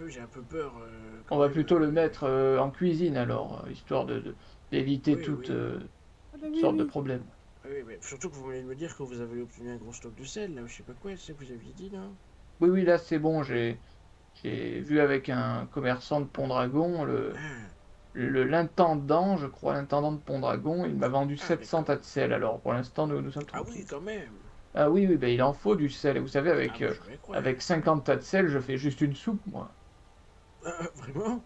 J'ai un peu peur On quand va même. plutôt le mettre en cuisine alors, histoire d'éviter Oui, toute, oui. Ah bah toute oui, sorte de oui. problème. Oui, mais surtout que vous venez de me dire que vous avez obtenu un gros stock de sel, là, ou je sais pas quoi, c'est ça que vous aviez dit, non? Oui, oui, là c'est bon, j'ai vu avec un commerçant de Pont-Dragon, Ah, l'intendant, je crois, l'intendant de Pont-Dragon, il m'a vendu ah 700 d'accord. tas de sel, alors pour l'instant nous sommes Ah oui, tranquilles. quand même. Ah oui, oui, ben il en faut du sel, et vous savez, Ah, bah je vais croire. avec 50 tas de sel, je fais juste une soupe, moi. Ah, vraiment?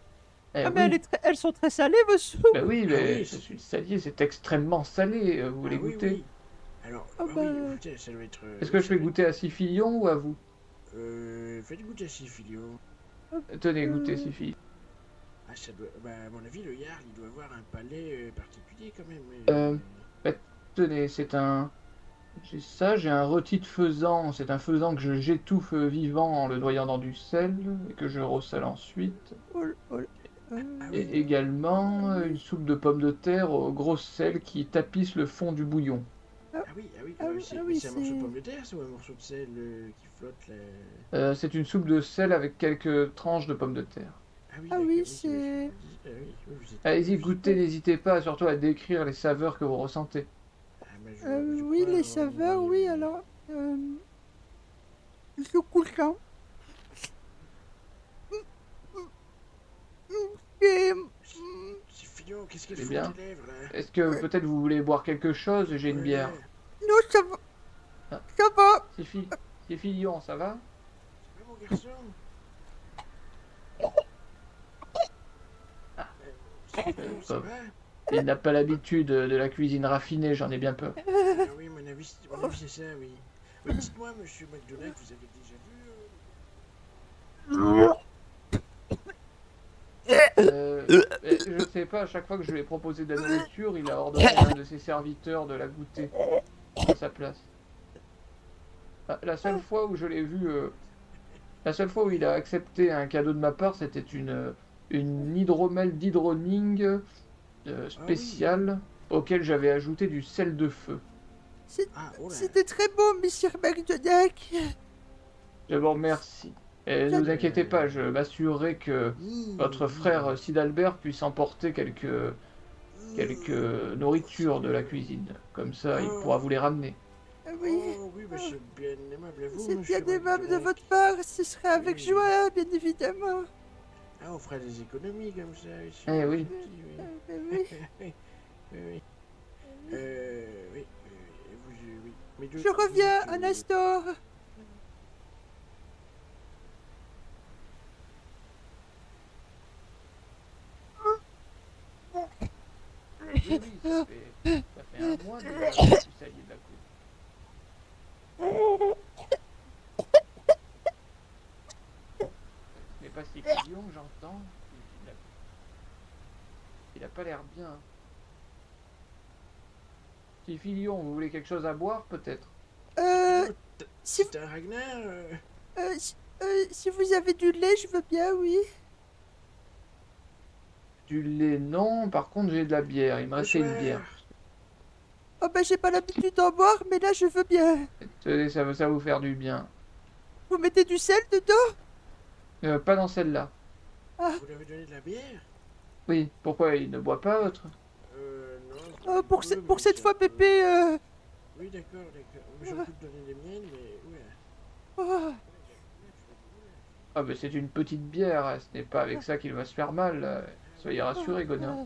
Eh Ah mais oui, elles sont très salées, vos ben soupes. oui, Ah mais oui, je suis salier, c'est extrêmement salé, vous ah voulez oui, goûter? oui. Alors, Ah ah oui, bah... putain, ça doit être. Est-ce que Oui, je ça fais doit être. goûter à Sifilion ou à vous? Faites goûter à Sifilio. ah, Tenez, goûtez euh, Sifilion. Ah, ça doit. Bah, à mon avis, le Jarl, il doit avoir un palais particulier quand même. Euh, ben, tenez, j'ai un rôti de faisan, c'est un faisan que j'étouffe vivant en le noyant dans du sel, et que je ressale ensuite. oh, Ah Et oui, également une oui. soupe de pommes de terre au gros sel qui tapisse le fond du bouillon. ah oui, ah oui. Ah Mais oui, c'est un morceau de c'est... pomme de terre, ça, ou un morceau de sel qui flotte là? C'est une soupe de sel avec quelques tranches de pommes de terre. Ah oui, Ah d'accord, oui, oui, c'est ce que je c'est... me dis. Ah oui, oui, Allez-y, vous êtes. goûtez, n'hésitez pas, surtout à décrire les saveurs que vous ressentez. Ah, bah, je Oui, crois les avoir une saveurs, idée, oui, oui. alors... le couchant. Et... C'est Fillon, qu'est-ce qu'elles C'est font tes bien. lèvres là? Est-ce que peut-être vous voulez boire quelque chose? J'ai une bière. Ouais, Non, ça va, Ah, ça va. c'est Filion, ça va? ça va mon garçon? Ah, C'est Fillon, ça comme. va? Il n'a pas l'habitude de la cuisine raffinée, j'en ai bien peur. Ah oui, mon avis c'est ça, oui. Mais dites-moi, monsieur McDonald, vous avez déjà vu Je sais pas, à chaque fois que je lui ai proposé de la nourriture, il a ordonné à un de ses serviteurs de la goûter à sa place. La seule fois où je l'ai vu, la seule fois où il a accepté un cadeau de ma part, c'était une hydromel d'hydroning Ah oui. spéciale auquel j'avais ajouté du sel de feu. C'est- Ah, oh là. C'était très beau, monsieur McDonagh. Je vous remercie. Et ne J'a- vous inquiétez pas, je m'assurerai que votre frère Oui. Sid Albert puisse emporter quelques nourritures de la cuisine. Comme ça, il pourra Oh, vous les ramener. Ah oui, oh oui, bah, ah, c'est bien aimable à vous, c'est bien monsieur aimable de McDonald. votre part. Ce serait avec Oui, oui. joie, bien évidemment. Ah, on fera des économies comme ça, c'est Eh bien oui. gentil, oui. Ben oui, Oui, oui. oui. Oui, oui. Mais Je vous reviens êtes. un instant. Oui, oui, ça fait un mois déjà que je suis salier de la cour. Ce n'est pas si Filion que j'entends. Il a pas l'air bien. Si Filion, vous voulez quelque chose à boire, peut-être? Euh, Philo, si, c'est un Ragnar si, si vous avez du lait, je veux bien, oui. Du lait, non. Par contre, j'ai de la bière. Il me restait une bière. Bonsoir. Oh ben j'ai pas l'habitude d'en boire, mais là je veux bien. Tenez, ça va vous faire du bien. Vous mettez du sel dedans? Pas dans celle-là. Ah, Vous lui avez donné de la bière? Oui, pourquoi il ne boit pas votre? Non, un peu, pour mais cette c'est un fois, peu. Pépé, Oui, d'accord, d'accord. J'aurais pu te donner les miennes, mais. Ouais. oh, Ah, ben c'est une petite bière. Ce n'est pas avec ça qu'il va se faire mal. Ah Soyez oui. rassurés, Gonin.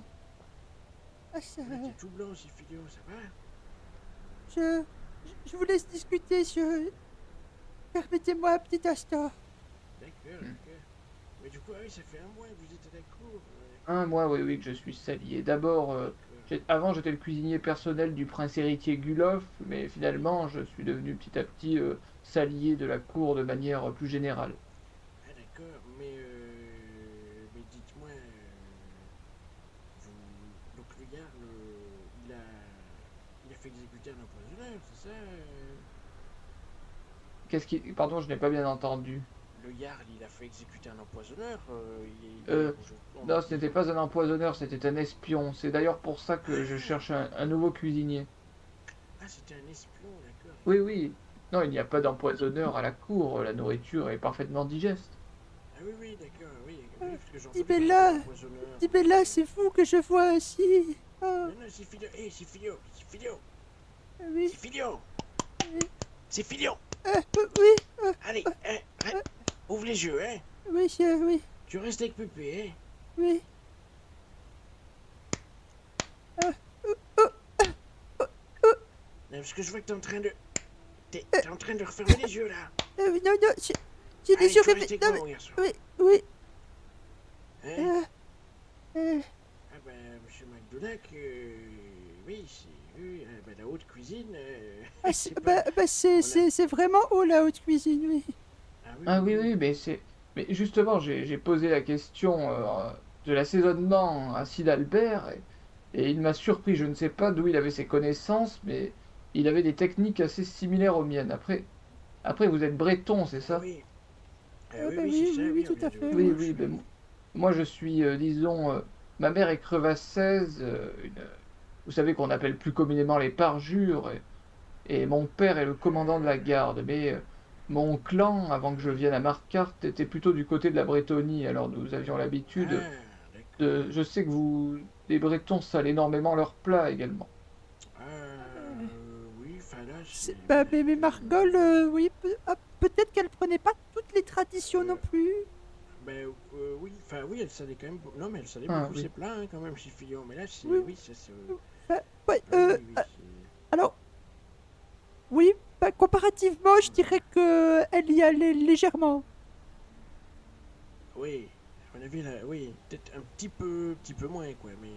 ah, ça, Oh là, t'es tout blanc, si Philo, ça va? je, je vous laisse discuter, permettez-moi un petit instant. D'accord, Hmm. d'accord. Mais du coup, ah oui, ça fait un mois que vous êtes à la cour. Un mois, oui, oui, que je suis salier. D'abord, D'accord. avant, j'étais le cuisinier personnel du prince héritier Gulof, mais Oui. finalement, je suis devenu petit à petit salier de la cour de manière plus générale. Ah d'accord, mais dites-moi, donc le gars, il a fait exécuter un empoisonneur, c'est ça Qu'est-ce qui... Pardon, je n'ai pas bien entendu. Le Jarl, il a fait exécuter un empoisonneur hier, Euh, on m'a non, ce dit. n'était pas un empoisonneur, c'était un espion. C'est d'ailleurs pour ça que je cherche Ah, un nouveau cuisinier. ah c'était un espion, d'accord, Oui, d'accord. oui. Non, il n'y a pas d'empoisonneur à la cour. La nourriture est parfaitement digeste. Ah oui, d'accord, oui, parce que j'en Dis peux plus Bella. de l'empoisonneur. Dis Bella, c'est vous que je vois ici. Ah, Non, non, c'est Filio, c'est Filio, oui, c'est Filio, oui, c'est Filio. oui, Allez, ouvre les yeux, hein. oui, oui, Tu restes avec Pépé, hein. oui. Parce que je vois que t'es en train de... T'es en train de refermer les yeux, là. Non, non, j'ai Allez, les yeux tu restes rêvés. avec Non, moi, mon garçon. oui, oui. Hein. Euh, Ah ben, monsieur McDonagh, oui, c'est... Oui, ben, la haute cuisine, ah, c'est pas... c'est vraiment haut la haute cuisine, oui. Ah oui, oui, mais c'est. Mais justement, j'ai posé la question de l'assaisonnement à Sid Albert et il m'a surpris. Je ne sais pas d'où il avait ses connaissances, mais il avait des techniques assez similaires aux miennes. Après vous êtes breton, c'est ça? Oui, Ah, oui, bah oui, oui, c'est ça, oui, oui, oui, on tout vient à de fait, vous oui. Oui, voir, oui, je ben, suis... moi je suis, disons, ma mère est crevassaise, vous savez qu'on appelle plus communément les parjures, et mon père est le commandant de la garde, mais mon clan, avant que je vienne à Marquardt, était plutôt du côté de la Brétonnie, alors nous avions l'habitude Ah, d'accord. de... Je sais que vous, les Bretons, salent énormément leurs plats également. Oui, enfin là, c'est... Bah, Oui, mais d'accord. Margol, oui, peut-être qu'elle prenait pas toutes les traditions non plus. Ben, oui, enfin, oui, elle salait quand même... Non, mais elle salait Ah beaucoup oui. ses plats, hein, quand même, chez Fillon. Mais là, c'est... Oui, Oui, ça, c'est... bah, ouais, Ah oui, oui, c'est... alors, oui, bah, comparativement, je dirais que elle y allait légèrement. Oui, à mon avis, là, oui, peut-être un petit peu moins, quoi, mais...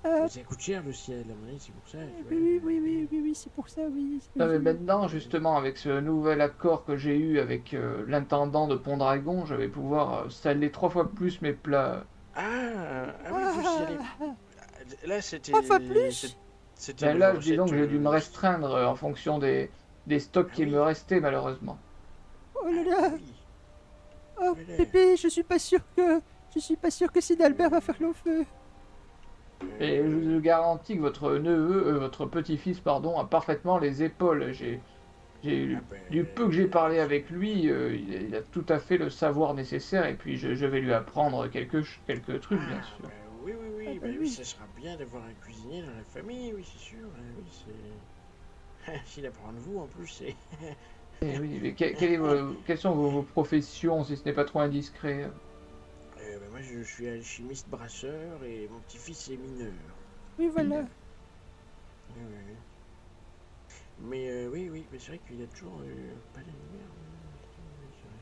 Euh, Mais ça coûte cher, le ciel, à mon avis, c'est pour ça, tu vois. oui, c'est pour ça, oui. Non, mais maintenant, justement, avec ce nouvel accord que j'ai eu avec l'intendant de Pont-Dragon, je vais pouvoir saler 3 fois plus mes plats. Oui, vous y allez... Ah, Là, 3 fois plus? C'était Ben une là, disons recette... que j'ai dû me restreindre en fonction des stocks Ah qui oui, me restaient, malheureusement. Oh ah là bah là. oui. Oh, Voilà. Pépé, je suis pas sûr que Sid Albert va faire long feu. Et je vous garantis que votre neveu, votre petit-fils, pardon, a parfaitement les épaules. Ah ben... Du peu que j'ai parlé avec lui, il a tout à fait le savoir nécessaire, et puis je vais lui apprendre quelques trucs, bien Ah, sûr. bah oui, oui, Ah oui, bah bah oui, oui. ça sera bien d'avoir un cuisinier dans la famille, oui, c'est sûr, oui, c'est... S'il apprend de vous, en plus, c'est... Et oui, mais quelles sont vos professions, si ce n'est pas trop indiscret? Bah, moi, je suis alchimiste brasseur et mon petit-fils est mineur. Oui, voilà. Oui, oui, oui. Mais oui, oui, mais c'est vrai qu'il a toujours pas la lumière. C'est vrai.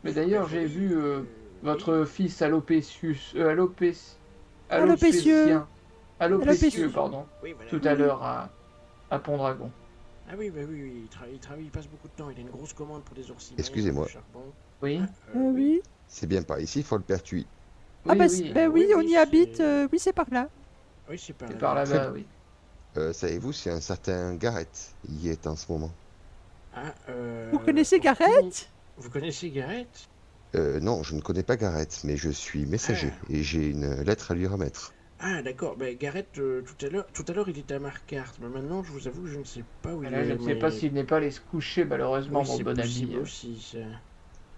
Mais d'ailleurs, Bah, j'ai oui, vu oui. votre fils Alopécieux. Alopécien, Alopécieux, Alopécieux. pardon, Oui, voilà, tout oui. à Oui, oui. l'heure à Pont-Dragon. Ah oui, bah oui, oui, il travaille, il passe beaucoup de temps. Il a une grosse commande pour des oursimètres, du Excusez-moi, charbon. Oui, Oui. Oui. c'est bien par ici, Folpertuis. Ah oui, bah, oui, bah oui, Oui, on oui, y habite, c'est... oui, c'est par là. Oui, c'est par c'est là. par Très là-bas, bien. oui. Savez-vous si un certain Garrett y est en ce moment? Ah, Vous connaissez aucune- Gareth? Vous connaissez Gareth? Non, je ne connais pas Garrett, mais je suis messager Ah, et j'ai une lettre à lui remettre. d'accord. Ben, Gareth, tout à l'heure, il était à Marquardt. Mais maintenant, je vous avoue que je ne sais pas où Et il là, je est. ne sais pas Mais s'il n'est pas allé se coucher, malheureusement, oui, mon c'est bon ami. possible aussi, ça.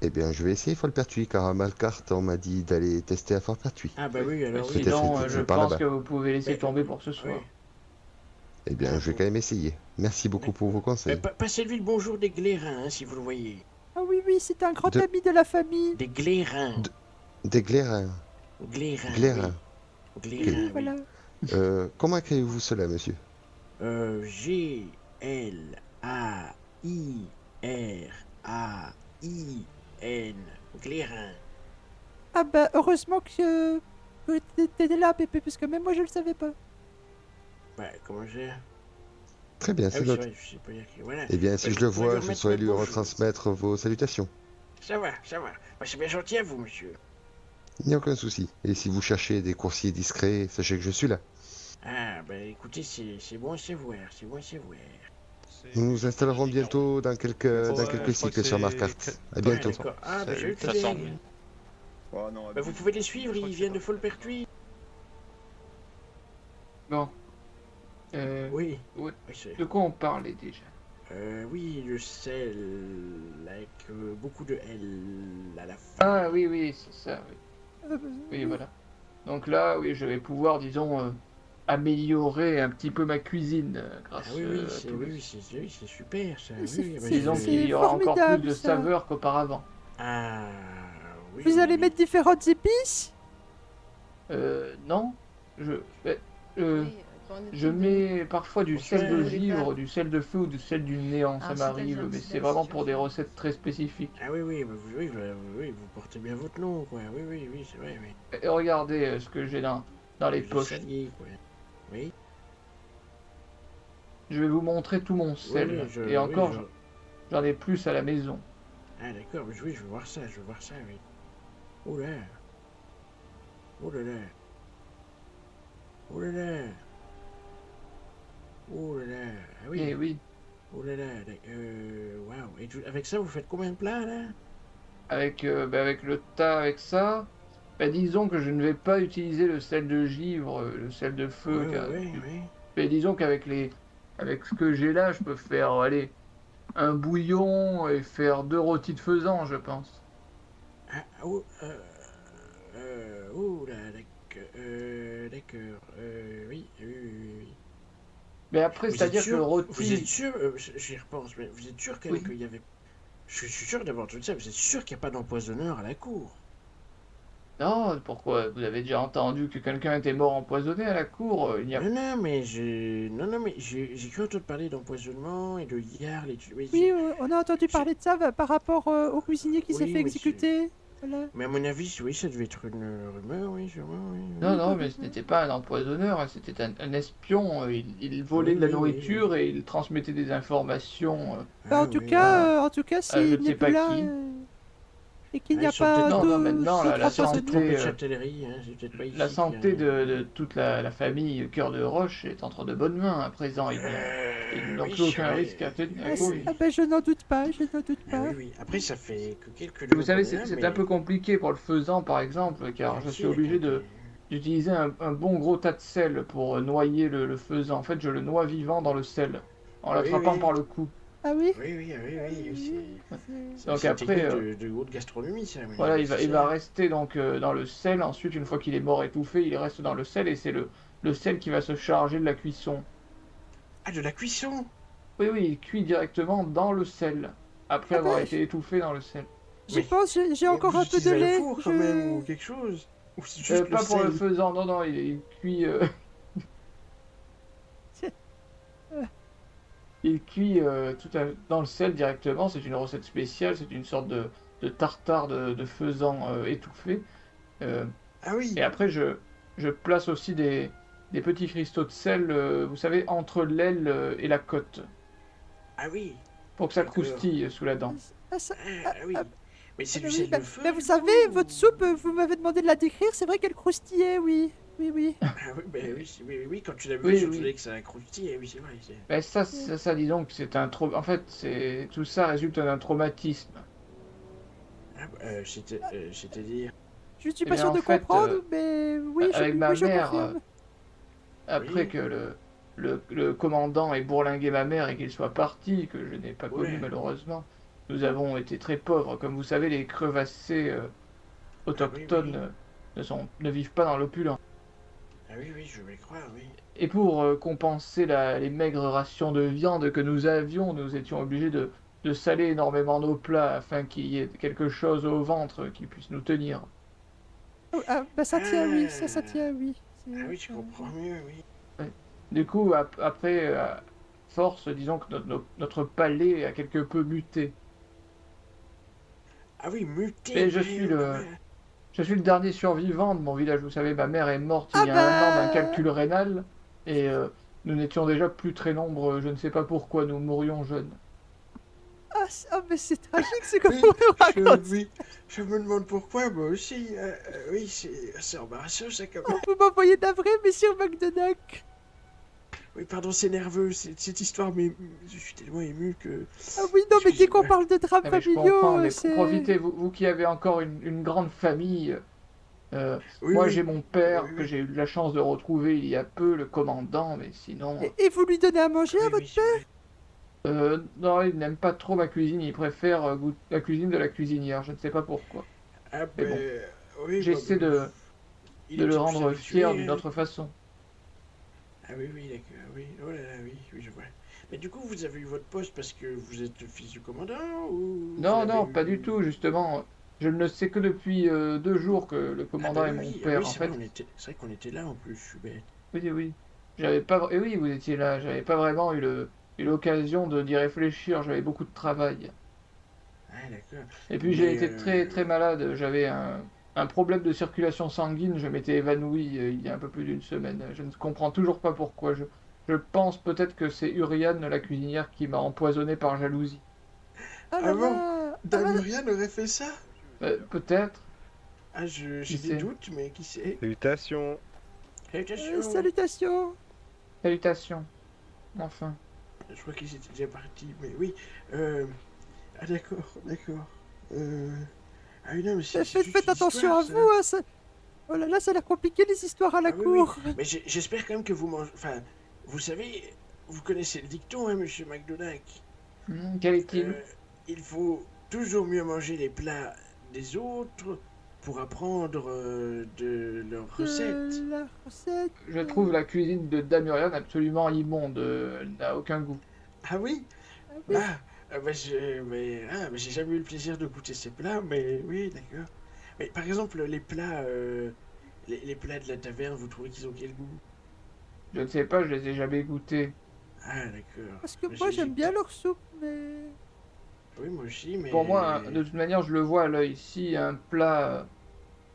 Eh bien, je vais essayer Folpertuis, car à Malcart, on m'a dit d'aller tester à Folpertuis. Ah, bah Oui. oui, Mais alors oui. Peut-être sinon, je est-il par pense là-bas. que vous pouvez laisser Mais, tomber pour ce oui. soir. Eh bien, je vais Bon. quand même essayer. Merci beaucoup pour vos conseils. Passez-lui le bonjour des glairins, hein, si vous le voyez. Ah oui, oui, c'est un grand De, ami de la famille. Des glairins. de- des glairins. Glairins, Glairins. oui. Oui, Ok. oui, Glairins, oui. voilà. Comment écrivez-vous cela, monsieur? Glairain. Glairins. Ah bah, heureusement que t'étais là, Pépé, parce que même moi, je le savais pas. Bah, comment j'ai... Très bien, Ah c'est oui, c'est noté. vrai, je sais pas dire qui... Voilà. Eh bien, si Bah, je le vous pouvez lui vois, je remettre saurai notre lui bonjour. retransmettre vos salutations. Ça va, ça va. Bah, c'est bien gentil à vous, monsieur. Il n'y a aucun souci. Et si vous cherchez des coursiers discrets, sachez que je suis là. Ah, bah écoutez, c'est bon à savoir, c'est bon à savoir. Nous nous installerons bientôt dans Ouais, quelques je crois que cycles sur c'est Marquardt. À Ouais, bientôt. d'accord. Ah, bah C'est j'ai eu 400 le 000. Oh non, Bah, vous pouvez les suivre, ils viennent de Folpertuis. Bon. Oui. Ouais. Oui, De quoi on parlait déjà? Oui, le sel avec beaucoup de L à la fin. Ah oui, oui, c'est ça, oui. Euh, Oui, voilà. Donc là, oui, je vais pouvoir, disons, améliorer un petit peu ma cuisine Ah grâce oui, oui, à c'est tout le... oui, oui, c'est super ça. C'est Oui, oui, bah, Disons qu'il c'est y aura encore plus formidable de ça. saveur qu'auparavant. Ah oui, Vous oui, allez oui. mettre différentes épices? Non, je, mais, euh, Oui, qu'en je est-il de mets parfois du sel de Bonsoir. les plats? givre, du sel de feu ou du sel du néant, ça Alors, c'est-à-dire m'arrive, mais c'est c'est la vraiment pour des situation. recettes très spécifiques. Ah oui, oui, bah, oui, vous portez bien votre nom, quoi. Oui, oui, oui, c'est vrai, oui. Et regardez ce que j'ai dans les Vous êtes poches. salier, quoi. Oui, Je vais vous montrer tout mon oui, sel. Et oui, encore, j'en ai plus à la maison. Ah d'accord, mais oui, je veux voir ça, oui. Oh là, oh là là, oh là là, oh là là, ah Eh oui, oui, oh là là, waouh. Et avec ça, vous faites combien de plats, là? avec le tas, avec ça, disons que je ne vais pas utiliser le sel de givre, le sel de feu, Ouais, ouais, car ouais, ouais. disons avec ce que j'ai là, je peux faire, allez, un bouillon et faire 2 rôtis de faisan, je pense. Ah, oh, oh là, d'accord, oui, oui, oui, oui. Mais après, Vous êtes c'est-à-dire que le sûr, vous êtes rôti, sûr, j'y repense, mais vous êtes sûr oui. qu'il y avait... Je suis sûr d'avoir tout ça, vous êtes sûr qu'il n'y a pas d'empoisonneur à la cour? Non, pourquoi? Vous avez déjà entendu que quelqu'un était mort empoisonné à la cour? Il n'y a... Non, mais j'ai cru entendre parler d'empoisonnement et de Yarl et tout. Oui, Oui, on a entendu j'ai- parler de ça par rapport au cuisinier qui s'est oui, fait exécuter. Voilà. mais à mon avis, oui, ça devait être une rumeur, oui, sûrement, oui, Non, Oui, oui. non, bah, mais bah, ce bah. n'était pas un empoisonneur, hein, c'était un espion. Il Ah volait oui, de la oui, oui, oui. nourriture et il transmettait des informations Bah, Ah oui, oui. en tout cas, à je s'il ne n'est sais plus pas là qui. et qu'il Ah, n'y ils a sont peut-être pas Non, non, maintenant, d'autres ils la sont peut-être empoisonnements. trompés de santé, châtellerie, hein, c'est peut-être pas la ici qu'il y a santé rien. de toute la famille Cœur de Roche est entre de bonnes mains à présent. Ils n'ont Oui, plus c'est aucun vrai. risque à Ah, courir. ah ben, je n'en doute pas, je n'en doute Ah oui, pas. oui. Après, ça fait que quelques Vous jours savez, qu'on est là, c'est un mais... peu compliqué pour le faisan, par exemple, Oui, car je je suis sais, obligé d'utiliser un bon gros tas de sel pour noyer le faisan. En fait, je le noie vivant dans le sel, en Oui, l'attrapant oui. par le cou. Ah oui? Oui, oui, oui, Ah oui, oui, c'est- Donc c'est une après, technique de haute gastronomie, ça, à mon voilà, avis, c'est il ça. va rester donc dans le sel. Ensuite, une fois qu'il est mort étouffé, il reste dans le sel et c'est le sel qui va se charger de la cuisson. Ah, de la cuisson! Oui, oui, il cuit directement dans le sel, après Ah avoir ben, été étouffé dans le sel. j'y Mais, pense, j'ai mais encore vous un peu de utilisez un lait. four quand même, ou quelque chose? Ou c'est juste le Pas pour le sel? faisan, non, non, il cuit, il cuit dans le sel directement. C'est une recette spéciale, c'est une sorte de tartare de faisan étouffé. Euh, Ah oui! et après, je place aussi des petits cristaux de sel, vous savez, entre l'aile et la côte, Ah oui! pour que ça D'accord. croustille sous la dent. Ah, ça- Ah, ah oui! ah, Mais c'est ah, du oui, sel de feu, bah, vous du savez, coup, votre ou- soupe, vous m'avez demandé de la décrire, c'est vrai qu'elle croustillait, oui. Oui, oui. Ah oui, ben oui, oui, quand tu l'as vu, Oui, surtout oui. que ça a croustillé, oui, c'est vrai. Ben ça, disons que c'est un En fait, tout ça résulte d'un traumatisme. Ah, c'est-à-dire... Je suis Eh pas bien, sûr en de fait, comprendre, mais oui, avec ma oui, je mère, confirme. après Oui. que le commandant ait bourlingué ma mère et qu'il soit parti, que je n'ai pas connu Oula. malheureusement, nous avons été très pauvres. Comme vous savez, les crevassés Ah oui, oui. autochtones ne vivent pas dans l'opulence. Ah oui, oui, je vais croire, oui. Et pour compenser les maigres rations de viande que nous avions, nous étions obligés de saler énormément nos plats afin qu'il y ait quelque chose au ventre qui puisse nous tenir. Oh, ah, bah ça tient, oui, ça Ah. tient, oui. Ah oui, je comprends mieux, oui. Du coup, après, à force, disons que notre palais a quelque peu muté. Ah oui, muté, Et je ouais, suis ouais. je suis le dernier survivant de mon village. Vous savez, ma mère est morte il Ah y a un an d'un bah... calcul rénal et nous n'étions déjà plus très nombreux. Je ne sais pas pourquoi nous mourions jeunes. Ah, mais c'est tragique ce que Oui, vous nous racontez. oui, je me demande pourquoi, moi aussi. Oui, c'est embarrassant, ça, quand même. Vous m'envoyez navré, messieurs McDonagh. Oui, pardon, c'est nerveux, cette histoire, mais je suis tellement ému que... Ah oui, non, mais dès qu'on Excusez-moi. parle de drames Ah, mais je comprends, familiaux, mais c'est... profitez, vous qui avez encore une grande famille. Oui, Moi, oui. j'ai mon père Oui, que oui. j'ai eu la chance de retrouver il y a peu, le commandant, mais sinon... Et vous lui donnez à manger à Oui, votre oui, c'est vrai. Non, il n'aime pas trop ma cuisine, il préfère la cuisine de la cuisinière, je ne sais pas pourquoi. Ah Mais bon, ben, oui, j'essaie il de est le peut-être plus rendre fier habitué, d'une hein. autre façon. Ah oui, oui, d'accord, oui. Oh là là, oui, oui, je vois. Mais du coup, vous avez eu votre poste parce que vous êtes le fils du commandant ou vous Non, l'avez non, pas du eu... tout, justement. Je ne le sais que depuis 2 jours que le Ah bah commandant est oui, mon oui, ah oui, père, en c'est vrai, fait. c'est vrai qu'on était là en plus, je suis bête. Oui, oui. J'avais pas... Et oui, vous étiez là, j'avais pas vraiment eu l'occasion d'y réfléchir, j'avais beaucoup de travail. Ah d'accord. Et puis j'ai Mais été très très malade, j'avais un problème de circulation sanguine, je m'étais évanoui il y a un peu plus d'une semaine. Je ne comprends toujours pas pourquoi. Je pense peut-être que c'est Uriane, la cuisinière, qui m'a empoisonné par jalousie. Ah ah là bon, là. Ah Dame bah, Uriane aurait fait ça? Peut-être, Ah, qui j'ai des sait. doutes, mais qui sait? Salutations. Salutations. salutations. Salutations, enfin. Je crois qu'ils étaient déjà partis, mais oui. Euh... Ah d'accord, d'accord. Euh... Ah oui, non, mais c'est toute Faites une attention histoire, à ça. vous, hein, oh là là, ça a l'air compliqué les histoires à la Ah oui, oui. cour. Mais j'espère quand même que vous mangez... Enfin, vous savez, vous connaissez le dicton, hein, monsieur McDonagh. Quel est-il? Euh, il faut toujours mieux manger les plats des autres pour apprendre de leurs recettes. La recette. Je trouve la cuisine de Damurian absolument immonde, elle n'a aucun goût. Ah oui? Ah oui. Bah, mais j'ai jamais eu le plaisir de goûter ces plats, mais oui, d'accord. Mais par exemple, les plats, les plats de la taverne, vous trouvez qu'ils ont quel goût? Je ne sais pas, je les ai jamais goûtés. Ah, d'accord. Parce que Mais moi j'aime bien leur soupe, mais... Oui, moi aussi, mais... Pour moi, hein, de toute manière, je le vois à l'œil. Si un plat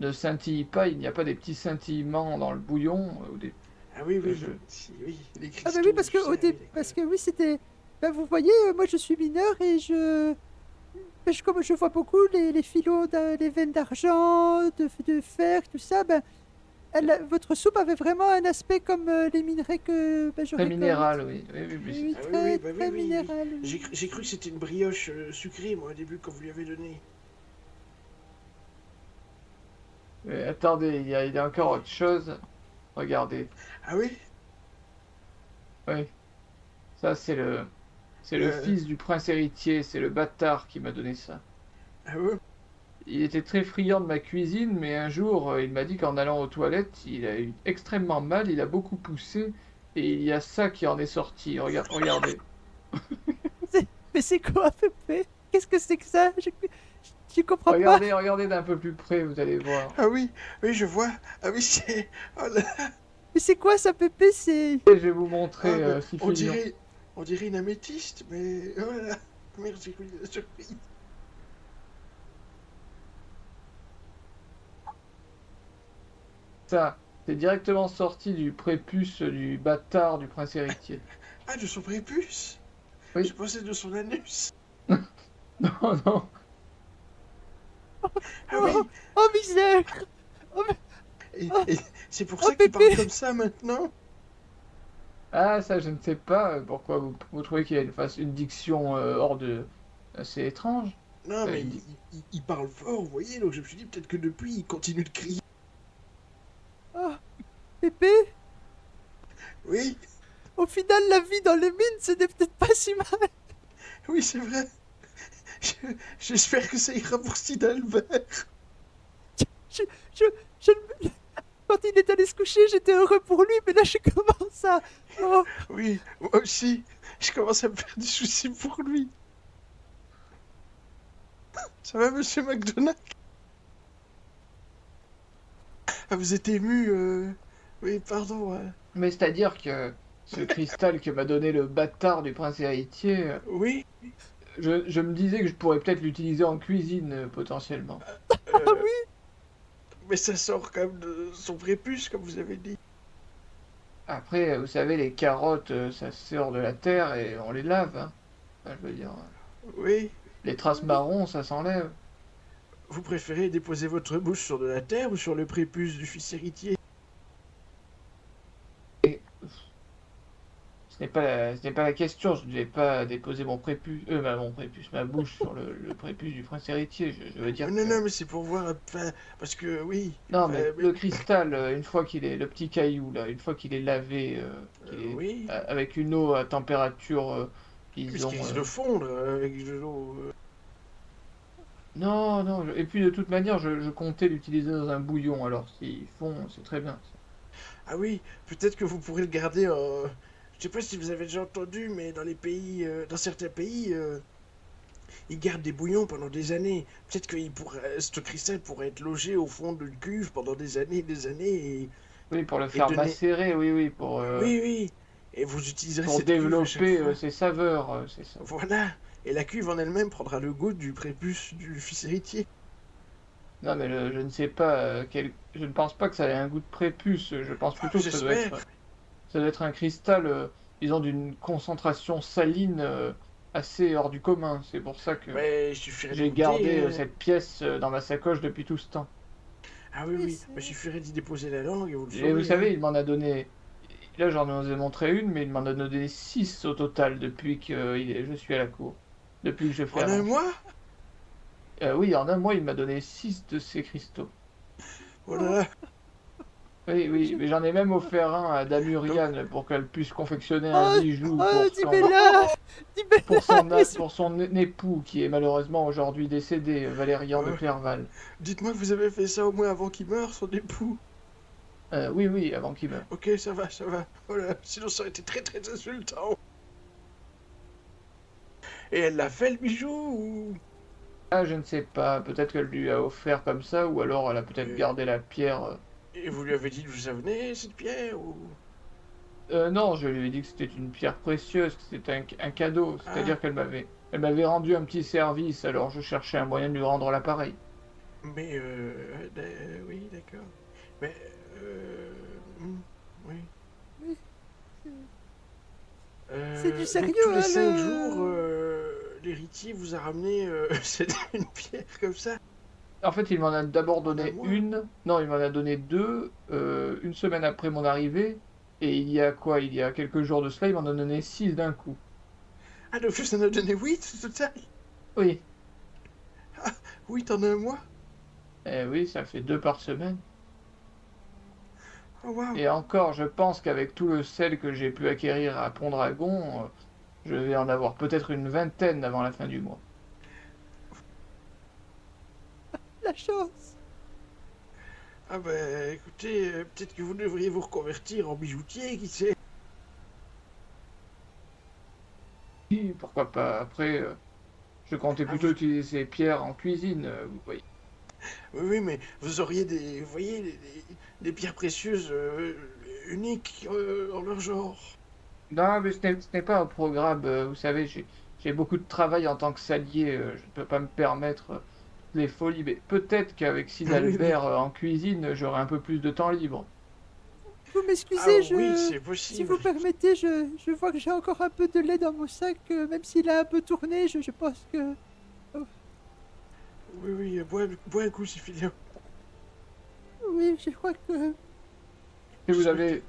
ne scintille pas, il n'y a pas des petits scintillements dans le bouillon, ou des... Ah oui, oui, je... si, oui, les Ah bah oui, cristaux, parce tout que, ça, oui, parce d'accord. que oui, c'était... Bah, vous voyez, moi je suis mineur et comme je vois beaucoup les filons, les veines d'argent, de fer, tout ça, ben, votre soupe avait vraiment un aspect comme les minerais que je Très récolte. minéral, oui. Oui, oui, Oui, oui. oui, Ah oui, oui, très, bah oui, très oui, oui. minéral. Oui. J'ai cru que c'était une brioche sucrée, moi, au début, quand vous lui avez donné. Mais attendez, il y a encore autre chose. Regardez. Ah oui? Oui, ça c'est le Euh, fils du prince héritier, c'est le bâtard qui m'a donné ça. ah ouais? Il était très friand de ma cuisine, mais un jour, il m'a dit qu'en allant aux toilettes, il a eu extrêmement mal, il a beaucoup poussé, et il y a ça qui en est sorti. Regardez. Mais c'est quoi, Pépé? Qu'est-ce que c'est que ça? Je comprends pas. Regardez d'un peu plus près, vous allez voir. Ah oui, oui, je vois. Ah oui, c'est... Oh là, Mais c'est quoi ça, Pépé? C'est... Et je vais vous montrer, ah, bah, si feignant. on dirait une améthyste, mais... Oh là là, merde, j'ai cru la surprise. Ça, c'est directement sorti du prépuce du bâtard du prince héritier. Ah, de son prépuce? Oui. Je pensais de son anus. Non, non. Ah oui, Oh, oh misère! Oh, oh, et c'est pour oh, ça qu'il Pépé! parle comme ça maintenant? Ah, ça, je ne sais pas pourquoi vous trouvez qu'il a une diction hors de... assez étrange. Non, mais Il dit... il parle fort, vous voyez, donc je me suis dit peut-être que depuis, il continue de crier. Oh, Pépé? Oui, Au final, la vie dans les mines, ce n'est peut-être pas si mal. oui, c'est vrai. J'espère que ça ira pour Sid Albert. Je, je, je ne- Quand il est allé se coucher, j'étais heureux pour lui, mais là, je commence à... Oh, Oui, moi aussi. Je commence à me faire des soucis pour lui. Ça va, monsieur McDonagh? Ah, vous êtes ému, Oui, pardon. Mais c'est-à-dire que ce cristal que m'a donné le bâtard du prince héritier, Oui, je me disais que je pourrais peut-être l'utiliser en cuisine, potentiellement. ah euh, oui, mais ça sort quand même de son prépuce, comme vous avez dit. Après, vous savez, les carottes, ça sort de la terre et on les lave, hein. Enfin, je veux dire, Oui, les traces marron, ça s'enlève. vous préférez déposer votre bouche sur de la terre ou sur le prépuce du fils héritier? Ce n'est pas la question, je ne vais pas déposer ma bouche sur le prépuce du prince héritier. Je veux dire Non, que... non, mais c'est pour voir, enfin, parce que oui, Non, enfin, mais mais- le cristal, une fois qu'il est... Le petit caillou, là, une fois qu'il est lavé, oui, avec une eau à température qu'ils Puisqu'ils ont... risquent de fondre avec de l'eau. Non, non, et puis de toute manière, je comptais l'utiliser dans un bouillon, alors s'ils font, c'est très bien. Ah oui, peut-être que vous pourrez le garder en... Je sais pas si vous avez déjà entendu, mais dans les pays, dans certains pays, ils gardent des bouillons pendant des années. Peut-être que ce cristal pourrait être logé au fond d'une cuve pendant des années, Oui, pour le et faire donner... macérer, oui, oui, Oui, oui. Et vous utiliserez pour cette cuve à chaque développer fois. ses saveurs, c'est ça. Voilà. Et la cuve en elle-même prendra le goût du prépuce du fils héritier. Non, mais je ne sais pas, je ne pense pas que ça ait un goût de prépuce, je pense Ah, plutôt que j'espère. ça doit être un cristal, disons, d'une concentration saline assez hors du commun. C'est pour ça que Mais il suffirait de j'ai gardé goûter. cette pièce dans ma sacoche depuis tout ce temps. Ah oui, Oui, oui. Mais il suffirait d'y déposer la langue et vous le Et vous saurez, hein. savez, il m'en a donné. Là, j'en ai montré une, mais il m'en a donné 6 au total depuis que je suis à la cour. Depuis que je fais En à un manger. mois? Oui, en un mois, il m'a donné 6 de ces cristaux. Oh là oh, là. Oui, oui, je... mais j'en ai même offert un à Donc, Damuriane pour qu'elle puisse confectionner un oh, bijou oh, pour Dibella, Dibella, pour son époux qui est malheureusement aujourd'hui décédé, Valérian de euh, Clerval. dites-moi que vous avez fait ça au moins avant qu'il meure, son époux. Oui, oui, avant qu'il meure. Ok, ça va, ça va. Voilà. Sinon, ça aurait été très très insultant. Et elle l'a fait le bijou ou... Ah, je ne sais pas, peut-être qu'elle lui a offert comme ça, ou alors elle a peut-être Et, gardé la pierre. et vous lui avez dit d'où ça venait, cette pierre ou... Non, je lui ai dit que c'était une pierre précieuse, que c'était un cadeau, Ah, c'est-à-dire elle m'avait rendu un petit service, alors je cherchais un moyen de lui rendre l'appareil. mais oui, d'accord. Mais hmm, oui. oui, c'est du Donc sérieux, tous les hein, 5 jours, le... l'héritier vous a ramené une pierre comme ça En fait, il m'en a d'abord en un donné mois. une, non, il m'en a donné deux, une semaine après mon arrivée, et il y a quoi? Il y a quelques jours de cela, il m'en a donné 6 d'un coup. Ah, donc ça en a donné 8 au total. Oui, 8 en un mois. oui, ça fait 2 par semaine. Oh waouh. Et encore, je pense qu'avec tout le sel que j'ai pu acquérir à Pont-Dragon, je vais en avoir peut-être une vingtaine avant la fin du mois. La chance. Ah bah écoutez, peut-être que vous devriez vous reconvertir en bijoutier, qui sait. Oui, pourquoi pas? Après, je comptais Ah, plutôt utiliser ces pierres en cuisine, vous voyez. oui, oui, mais vous auriez vous voyez, des pierres précieuses uniques en leur genre. Non, mais ce n'est pas un programme, vous savez, j'ai beaucoup de travail en tant que salier, je ne peux pas me permettre les folies, mais peut-être qu'avec Oui, oui. Sidalbert en cuisine, j'aurai un peu plus de temps libre. Vous Ah m'excusez, oui, je... c'est Si possible. vous permettez, je vois que j'ai encore un peu de lait dans mon sac, même s'il a un peu tourné, je pense que... oh, Oui, oui, bois un coup, Sylvia. oui, je crois que... Si vous J'espère que... avez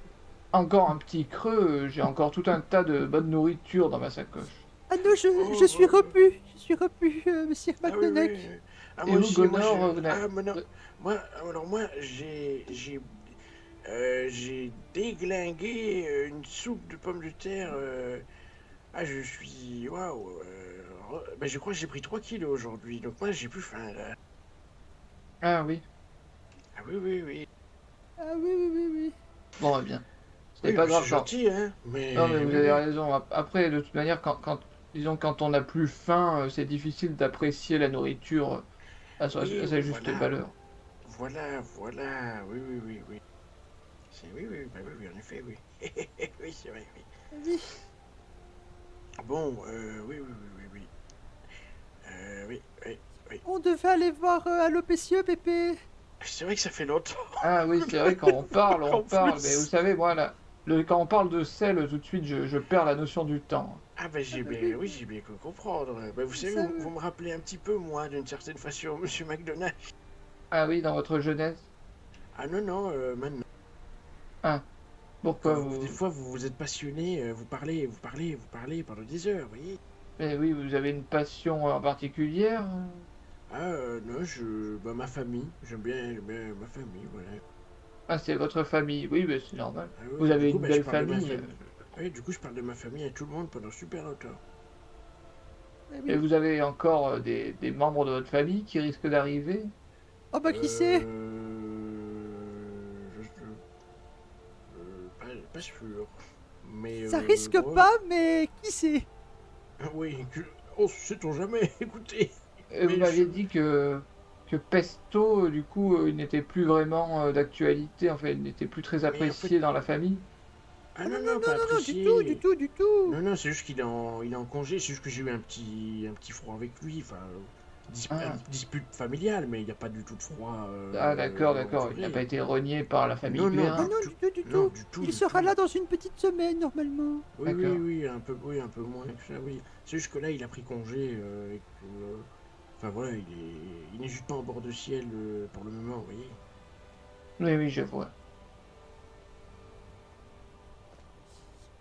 encore un petit creux, j'ai encore tout un tas de bonne nourriture dans ma sacoche. Ah non, je Oh, suis repu, monsieur ah oui, oui. McDonagh. Ah, Et moi vous, aussi, moi, Gonor, Ah, mais non. Moi, alors moi, j'ai déglingué une soupe de pommes de terre. Ah, je suis... Waouh. Ben, je crois que j'ai pris 3 kilos aujourd'hui, donc moi, j'ai plus faim, là. Ah oui, Ah oui, oui, oui. Ah oui, oui, oui, oui. bon, eh bien, ce n'est Oui, pas bah, c'est grave. Non, gentil, hein. non, mais Mais vous oui, avez oui. raison. Après, de toute manière, disons, quand on n'a plus faim, c'est difficile d'apprécier la nourriture à Oui, sa juste voilà. valeur. Voilà, voilà. Oui, oui, oui, oui. Oui, oui, bah, oui, oui, en effet, oui. Oui, c'est vrai, oui. Oui. Bon, oui, oui, oui, oui, oui. Oui, oui, oui. On devait aller voir Alopécieux, Pépé. C'est vrai que ça fait longtemps, Ah oui, c'est vrai, quand on en parle, mais vous plus. savez, moi, là, quand on parle de sel, tout de suite, je perds la notion du temps. Ah ben Ah bah oui, j'ai bien cru comprendre. Ben, vous savez, ça, vous me rappelez un petit peu, moi, d'une certaine façon, Monsieur McDonald. Ah oui, dans votre jeunesse? Ah non, non, maintenant. Ah, pourquoi Des vous... fois, vous êtes passionné, vous parlez pendant des heures, vous voyez. Mais oui, vous avez une passion en particulière? Ah, non, ma famille, j'aime bien ma famille, voilà. Ah, c'est votre famille. Oui, mais c'est normal. Ah oui, Vous du avez coup, une ben, je belle parle de ma famille. famille. Oui, du coup, je parle de ma famille à tout le monde pendant super longtemps. oui. Et vous avez encore des membres de votre famille qui risquent d'arriver? Oh bah qui sait? Pas sûr. Mais Ça risque ouais. pas, mais qui sait? Oui, oh, sait-on jamais, écoutez. Et vous Mais m'aviez je- dit que Pesto, du coup, il n'était plus vraiment d'actualité, en fait, il n'était plus très Mais en fait, apprécié dans la famille. ah Ah non, non, non, non, non, pas non, non, du tout, du apprécié. tout, du tout. Non, non, c'est juste il est en congé, c'est juste que j'ai eu un petit froid avec lui, enfin, un Ah, dispute familiale, mais il n'y a pas du tout de froid ah d'accord, longue d'accord, il n'a pas durée. été renié par la famille Non, non, Ah Guérin. non, du tout. du tout, du Non, tout. du tout, Il du sera tout. là dans une petite semaine, normalement. D'accord. Oui, un peu moins que ça, oui. C'est juste que là, il a pris congé, et que, enfin voilà, il n'est juste pas en bord de ciel pour le moment, vous voyez. Oui, oui, je vois.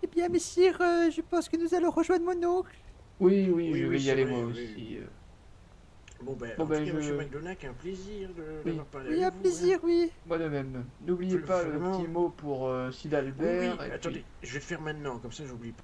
Eh bien, messire, je pense que nous allons rejoindre mon oncle. Oui, oui, Oui, je vais oui, y c'est aller vrai, moi oui. aussi. Bon, ben, Bon en tout ben, cas, monsieur McDonagh, un plaisir Oui, d'avoir parlé Oui, avec un vous, hein. plaisir, oui. moi de même. N'oubliez pas le Vraiment. petit mot pour Sid Oui, Albert, et puis... attendez, je vais le faire maintenant, comme ça, j'oublie pas.